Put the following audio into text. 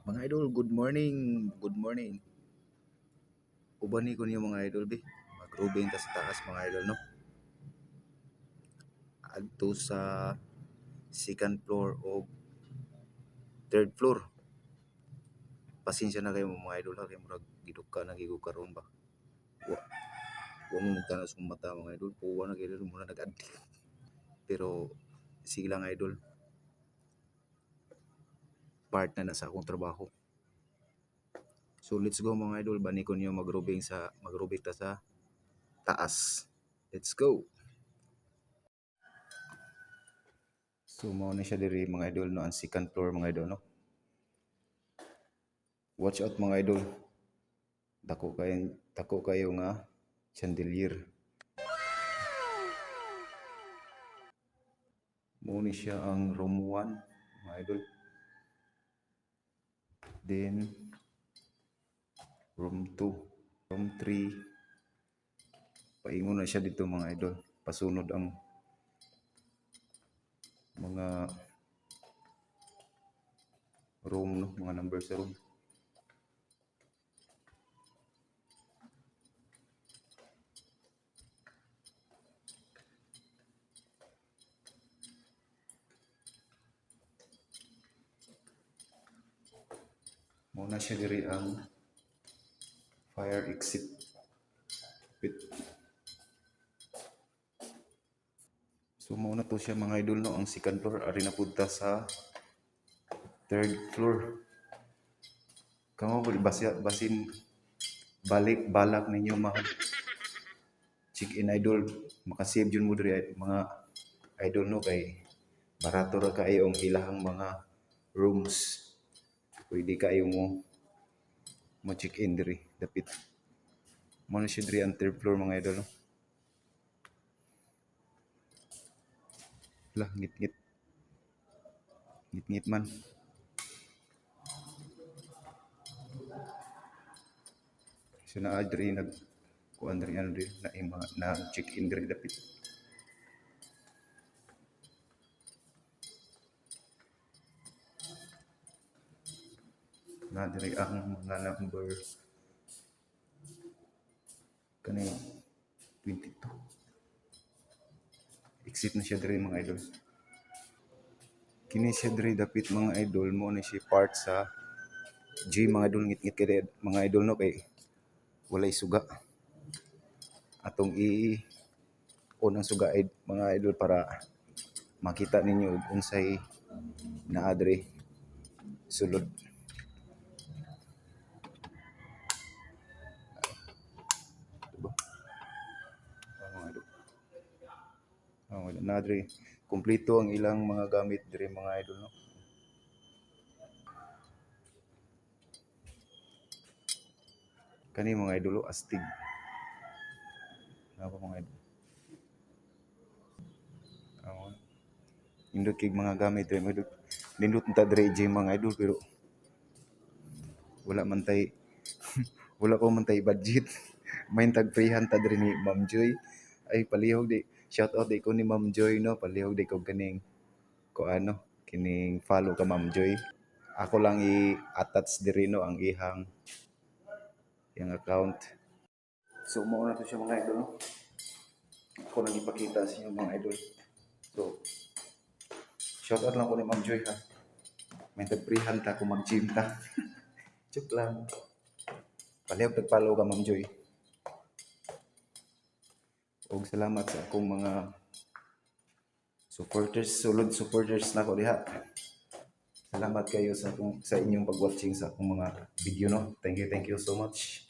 Mga idol, good morning. Good morning. Ubani ko niyo mga idol, be. Mag-rubing ta sa taas mga idol, no? Adto sa second floor o third floor. Pasensya na kayo mga idol, ha? Kaya murag giduka na gigo karon ba. Wa, wa mo magtanas kung mata mga idol. Puwa na kayo muna nag-adli. Pero sige lang idol, part na sa akong trabaho. So let's go mga idol, bani ko niyo mag-rubing ta sa taas. Let's go. So mao na siya diri mga idol, no, ang second floor mga idol, no. Watch out mga idol. Dako kayo nga chandelier. Mao ni siya ang room 1 mga idol. Then room 2, room 3. Paingon na siya dito mga idol. Pasunod ang mga room, no, mga number sa room. Mao na siya diri ang fire exit pit. So mao na to siya mga idol, no, ang second floor. Ari na punta sa third floor. Kamo basin balik balak ninyo mga check in idol, makasave jud mo diri mga idol, no, kay barato ra kayo ang ilahang mga rooms. Pwede kayo mo check in diri dapit. Mo na siya diri ang third floor mga idol, no. Lah ngit-ngit. Ngit-ngit man. So na diri nag kuan diri ano diri na check in diri dapit. Na diri ang mga number kani 22. Exit na siya diri mga idol. Kini siya diri dapit mga idol, mo na siya part sa gym mga idol. Ngit-ngit kay mga idol, no, kay walay suga. Atong unang suga mga idol para makita ninyo og unsay naa diri sulod. Diba? Mga idol. Na diri kumpleto ang ilang mga gamit diri mga idol, no. Kani mga idol, astig. Napa mga idol. Nindot kay mga gamit diri mga idol. Nindot ta diri gym mga idol, pero wala man tay wala ko man tay budget. May tagprihan ta diri ni Ma'am Joy. Ay palihog di. Shout out di ko ni Ma'am Joy, no. Palihog di ko kaning ko ano, kining follow ka Ma'am Joy. Ako lang i-attach diri, no, ang iyang account. So mao na to siya mga idol, no. Ako lang ipakita sa inyo mga idol. So shout out lang ko ni Ma'am Joy, ha. May tagprihan ta kung mag-gym ta. Joke lang. Palihog tag-follow ka Ma'am Joy. Og salamat sa akong mga supporters, sulod supporters na ko diha. Salamat kayo sa inyong pag-watching sa akong mga video, no. Thank you so much.